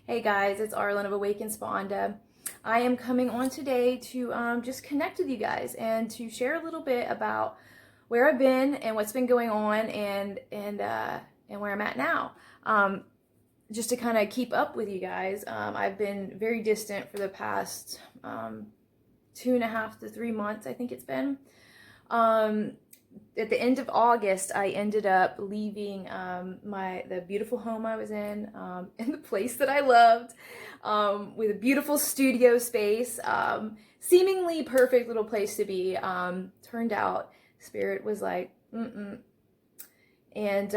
Hey guys, it's Arlen of Awaken Sponda. I am coming on today to just connect with you guys and to share a little bit about where I've been and what's been going on and where I'm at now. Just to kind of keep up with you guys, I've been very distant for the past 2.5 to 3 months, I think it's been. At the end of August, I ended up leaving the beautiful home I was in the place that I loved, with a beautiful studio space, seemingly perfect little place to be. Turned out, Spirit was like, mm-mm. And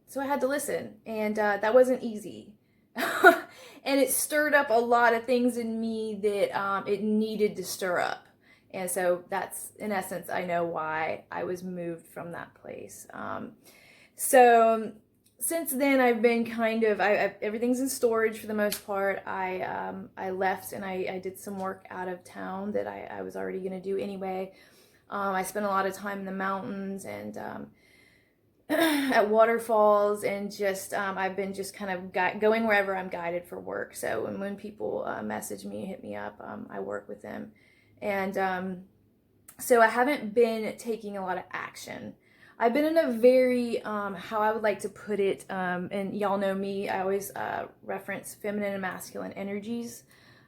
so I had to listen, and that wasn't easy. And it stirred up a lot of things in me that it needed to stir up. And so that's, in essence, I know why I was moved from that place. So since then, I've been kind of, everything's in storage for the most part. I left and I did some work out of town that I was already going to do anyway. I spent a lot of time in the mountains and at waterfalls, and just I've been just kind of going wherever I'm guided for work. So when people message me, hit me up, I work with them. And so I haven't been taking a lot of action. I've been in a very, how I would like to put it, and y'all know me, I always reference feminine and masculine energies.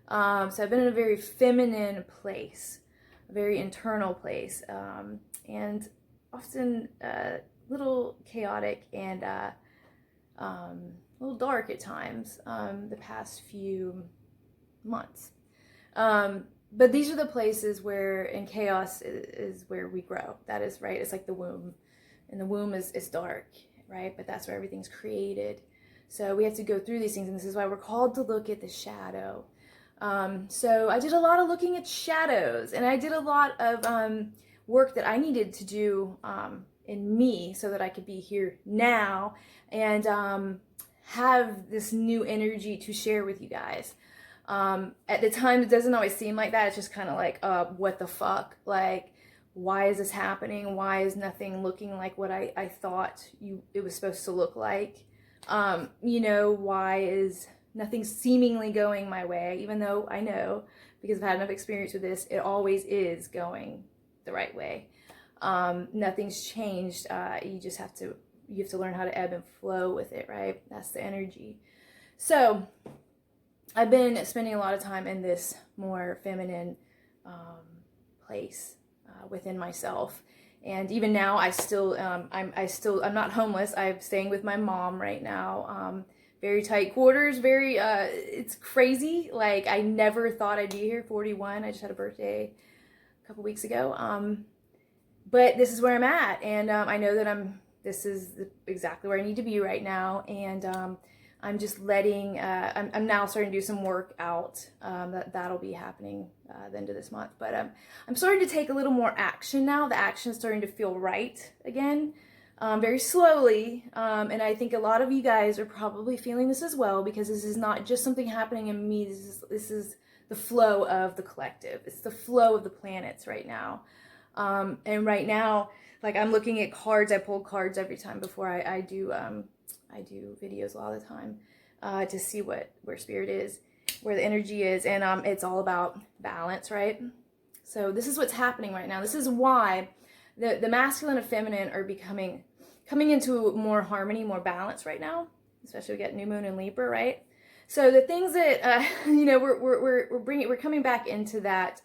So I've been in a very feminine place, a very internal place, and often a little chaotic and a little dark at times the past few months. But these are the places where, in chaos is where we grow. That is, right? It's like the womb. And the womb is dark, right? But that's where everything's created. So we have to go through these things. And this is why we're called to look at the shadow. So I did a lot of looking at shadows. And I did a lot of work that I needed to do in me so that I could be here now and have this new energy to share with you guys. At the time, it doesn't always seem like that. It's just kind of like, what the fuck? Like, why is this happening? Why is nothing looking like what I thought it was supposed to look like? Why is nothing seemingly going my way? Even though I know, because I've had enough experience with this, it always is going the right way. Nothing's changed. You have to learn how to ebb and flow with it, right? That's the energy. So I've been spending a lot of time in this more feminine place within myself, and even now I'm not homeless. I'm staying with my mom right now. Very tight quarters. It's crazy. Like, I never thought I'd be here. 41. I just had a birthday a couple weeks ago. But this is where I'm at, and I know that this is exactly where I need to be right now, and I'm just letting, I'm now starting to do some work out, that'll be happening the end of this month, but I'm starting to take a little more action now. The action's starting to feel right again, very slowly, and I think a lot of you guys are probably feeling this as well, because this is not just something happening in me, this is the flow of the collective. It's the flow of the planets right now, and right now, like, I'm looking at cards. I pull cards every time before I do videos all the time to see where spirit is, where the energy is, and it's all about balance, right? So this is what's happening right now. This is why the masculine and feminine are coming into more harmony, more balance right now. Especially we get new moon in Libra, right? So the things that we're coming back into that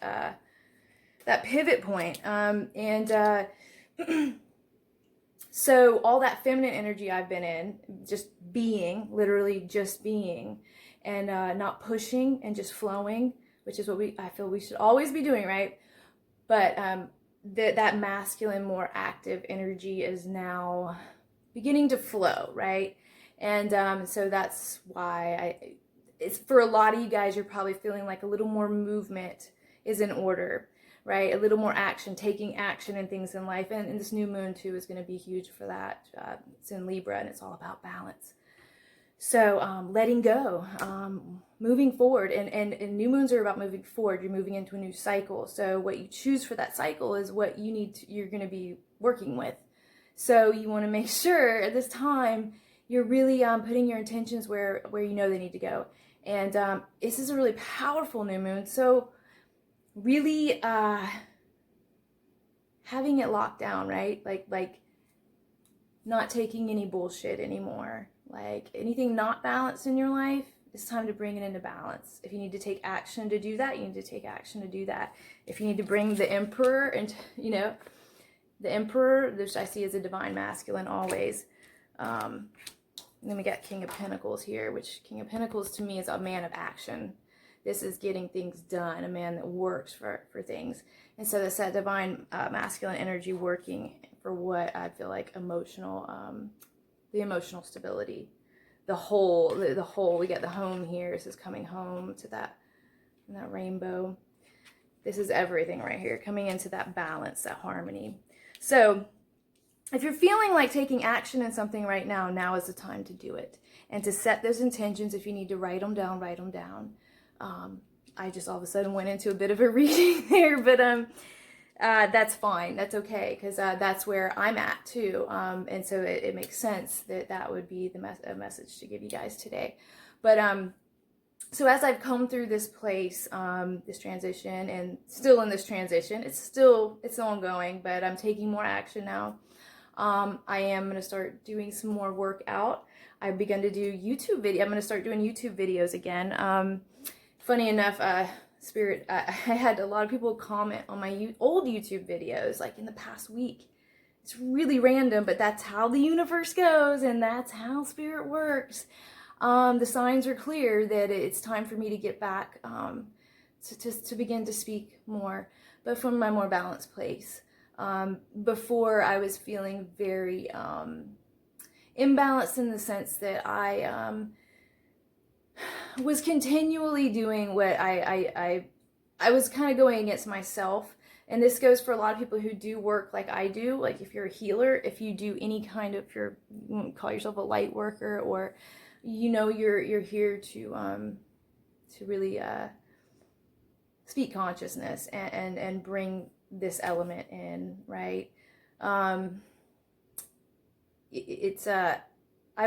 pivot point, so all that feminine energy I've been in, just being, literally just being, and not pushing and just flowing, which is what I feel we should always be doing, right? But that masculine, more active energy is now beginning to flow, right? And so that's why it's for a lot of you guys, you're probably feeling like a little more movement is in order. Right, a little more action, taking action in things in life, and this new moon too is going to be huge for that. It's in Libra, and it's all about balance. So letting go, moving forward, and new moons are about moving forward. You're moving into a new cycle. So what you choose for that cycle is what you're going to be working with. So you want to make sure at this time you're really putting your intentions where you know they need to go. And this is a really powerful new moon. So really having it locked down, right? Like not taking any bullshit anymore. Like anything not balanced in your life, it's time to bring it into balance. If you need to take action to do that, you need to take action to do that. If you need to bring the Emperor, and you know, the Emperor, which I see as a divine masculine always. Then we got King of Pentacles here, which King of Pentacles to me is a man of action. This is getting things done, a man that works for things. And so that's that divine masculine energy working for what I feel like emotional, the emotional stability. The whole, we got the home here. This is coming home to that rainbow. This is everything right here, coming into that balance, that harmony. So if you're feeling like taking action in something right now, now is the time to do it. And to set those intentions. If you need to write them down, write them down. I just all of a sudden went into a bit of a reading there, but that's fine. That's okay, because that's where I'm at too. And so it makes sense that would be a message to give you guys today. But so as I've come through this place, this transition, and still in this transition, it's ongoing, but I'm taking more action now. I am going to start doing some more workout. I've begun to do YouTube video. I'm going to start doing YouTube videos again. Funny enough, Spirit, I had a lot of people comment on my old YouTube videos, like in the past week. It's really random, but that's how the universe goes, and that's how Spirit works. The signs are clear that it's time for me to get back to begin to speak more, but from my more balanced place. Before I was feeling very imbalanced in the sense that I was continually doing what I was kind of going against myself. And this goes for a lot of people who do work like I do. Like if you're a healer, if you do any kind of, you call yourself a light worker, or you know you're here to really speak consciousness and bring this element in, right? I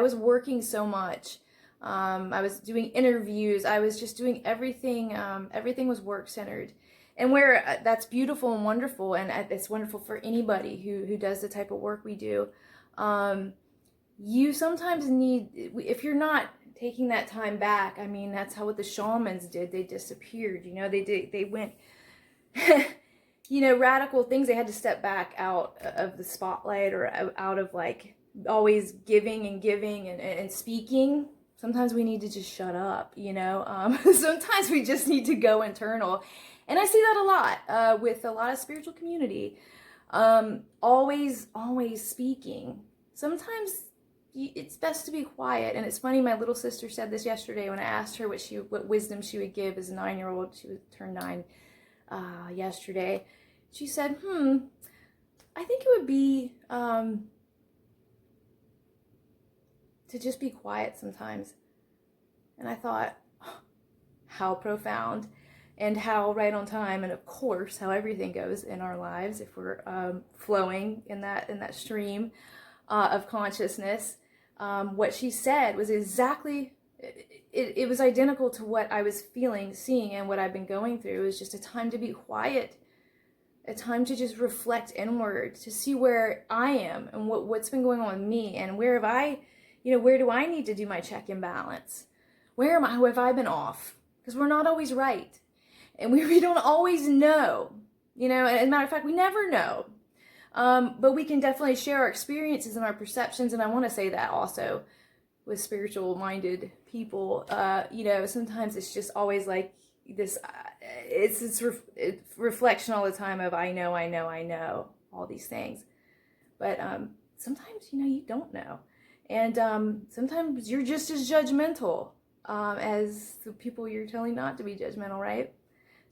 was working so much. I was doing interviews. I was just doing everything. Everything was work-centered. And where that's beautiful and wonderful, and it's wonderful for anybody who does the type of work we do. You sometimes need, if you're not taking that time back, I mean, that's what the shamans did. They disappeared, you know, they went, you know, radical things. They had to step back out of the spotlight, or out of like always giving and speaking. Sometimes we need to just shut up, you know. Sometimes we just need to go internal. And I see that a lot with a lot of spiritual community. Always speaking. Sometimes it's best to be quiet. And it's funny, my little sister said this yesterday when I asked her what wisdom she would give as a 9-year-old. She turned 9 yesterday. She said, I think it would be to just be quiet sometimes. And I thought, oh, how profound, and how right on time, and of course how everything goes in our lives if we're flowing in that stream of consciousness. What she said was exactly, it was identical to what I was feeling, seeing, and what I've been going through. It was just a time to be quiet, a time to just reflect inward, to see where I am and what's been going on with me, and where have I, you know, where do I need to do my check and balance? Where have I been off? Because we're not always right. And we don't always know, you know, and as a matter of fact, we never know. But we can definitely share our experiences and our perceptions. And I want to say that also with spiritual minded people, you know, sometimes it's just always like this, it's reflection all the time of, I know, all these things. But sometimes, you know, you don't know. And sometimes you're just as judgmental as the people you're telling not to be judgmental, right?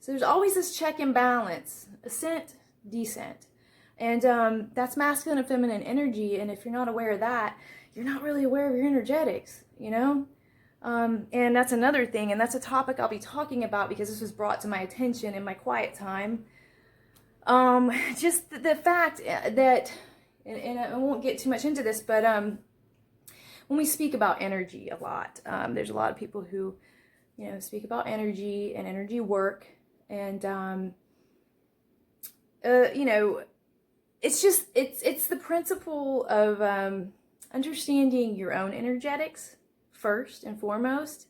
So there's always this check and balance, ascent, descent. And that's masculine and feminine energy. And if you're not aware of that, you're not really aware of your energetics, you know? And that's another thing. And that's a topic I'll be talking about because this was brought to my attention in my quiet time. Just the fact that, and I won't get too much into this, but when we speak about energy a lot. There's a lot of people who, speak about energy and energy work, and it's the principle of understanding your own energetics first and foremost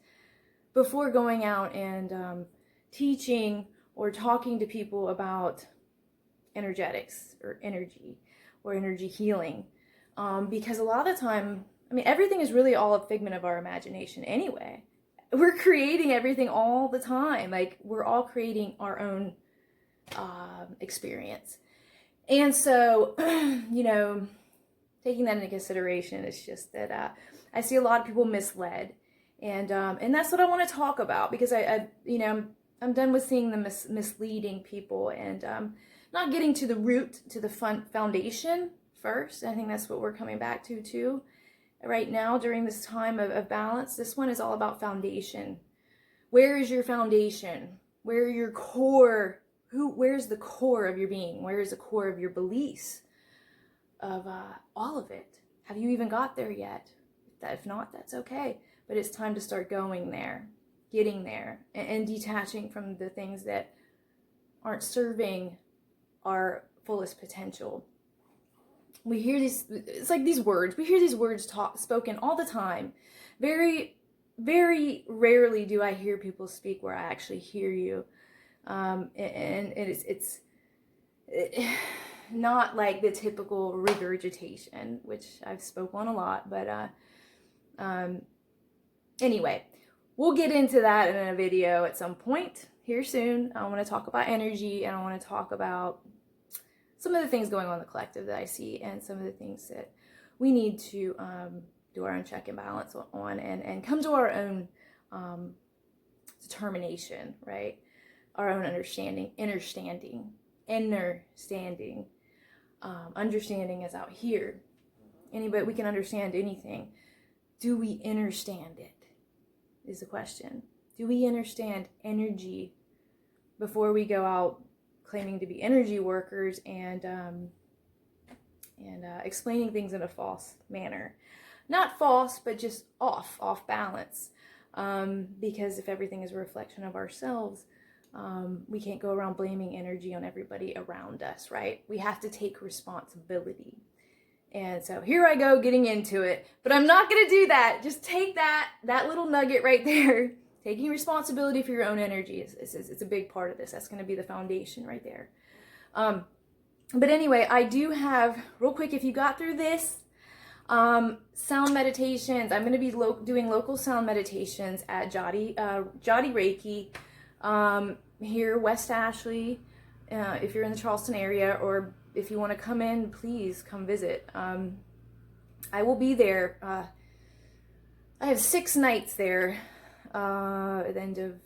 before going out and teaching or talking to people about energetics or energy healing. Because a lot of the time, everything is really all a figment of our imagination anyway. We're creating everything all the time. Like, we're all creating our own experience. And so, taking that into consideration, it's just that I see a lot of people misled. And that's what I want to talk about, because I'm done with seeing the misleading people and not getting to the root, to the foundation first. I think that's what we're coming back to too right now during this time of balance. This one is all about foundation. Where is your foundation? Where are your core? Where's the core of your being? Where is the core of your beliefs? Of all of it. Have you even got there yet? If not, that's okay. But it's time to start going there, getting there, and detaching from the things that aren't serving our fullest potential. We hear it's like these words. We hear these words spoken all the time. Very, very rarely do I hear people speak where I actually hear you. And it's not like the typical regurgitation, which I've spoke on a lot, but anyway, we'll get into that in a video at some point here soon. I want to talk about energy, and I want to talk about some of the things going on in the collective that I see, and some of the things that we need to do our own check and balance on, and come to our own determination, right? Our own understanding. Understanding is out here. Anybody, we can understand anything. Do we understand it? Is the question. Do we understand energy before we go out claiming to be energy workers and explaining things in a false manner? Not false, but just off balance. Because if everything is a reflection of ourselves, we can't go around blaming energy on everybody around us, right? We have to take responsibility. And so here I go getting into it, but I'm not going to do that. Just take that little nugget right there. Taking responsibility for your own energy is a big part of this. That's going to be the foundation right there. But anyway, I do have, real quick, if you got through this, sound meditations. I'm going to be doing local sound meditations at Jati Reiki here, West Ashley. If you're in the Charleston area, or if you want to come in, please come visit. I will be there. I have 6 nights there at the end of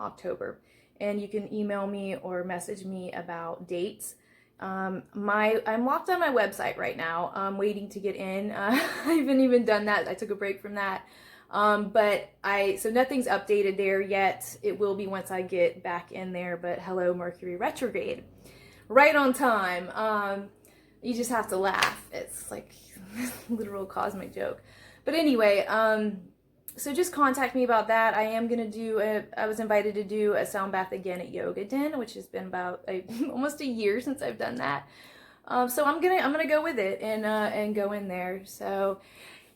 October, and you can email me or message me about dates. I'm locked on my website right now. I'm waiting to get in. I haven't even done that. I took a break from that. So nothing's updated there yet. It will be once I get back in there, but hello, Mercury retrograde. Right on time. You just have to laugh. It's like a literal cosmic joke. But anyway, so just contact me about that. I am going to I was invited to do a sound bath again at Yoga Den, which has been about almost a year since I've done that. So I'm gonna go with it and go in there. So,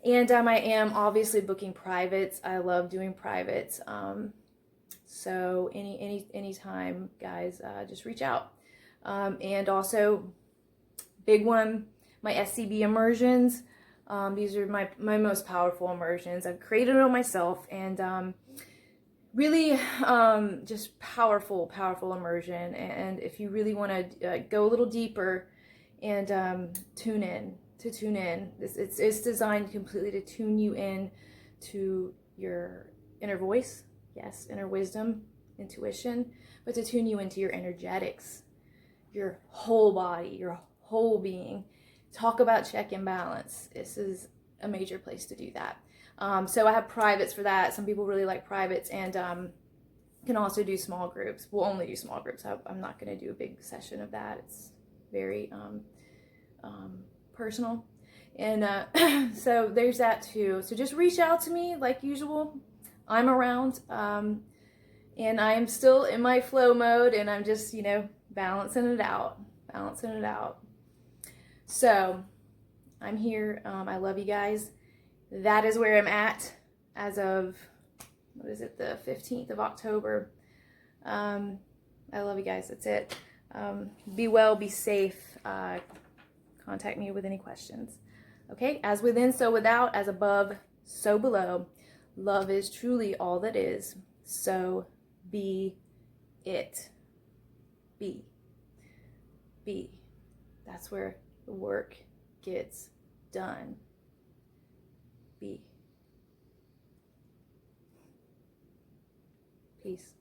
and I am obviously booking privates. I love doing privates. So anytime, guys, just reach out. And also, big one, my SCB immersions. These are my most powerful immersions. I've created them myself, and really just powerful immersion. And if you really want to go a little deeper and tune in, it's designed completely to tune you in to your inner voice, yes, inner wisdom, intuition, but to tune you into your energetics, your whole body, your whole being. Talk about check and balance. This is a major place to do that. So I have privates for that. Some people really like privates, and can also do small groups. We'll only do small groups. I'm not going to do a big session of that. It's very personal. And so there's that too. So just reach out to me like usual. I'm around. And I am still in my flow mode, and I'm just, balancing it out. Balancing it out. So I'm here. I love you guys. That is where I'm at as of, what is it, the 15th of October. I love you guys. That's it. Be well, be safe. Contact me with any questions. Okay, as within, so without, as above, so below. Love is truly all that is. So be it. Be. That's where the work gets done. Be. Peace.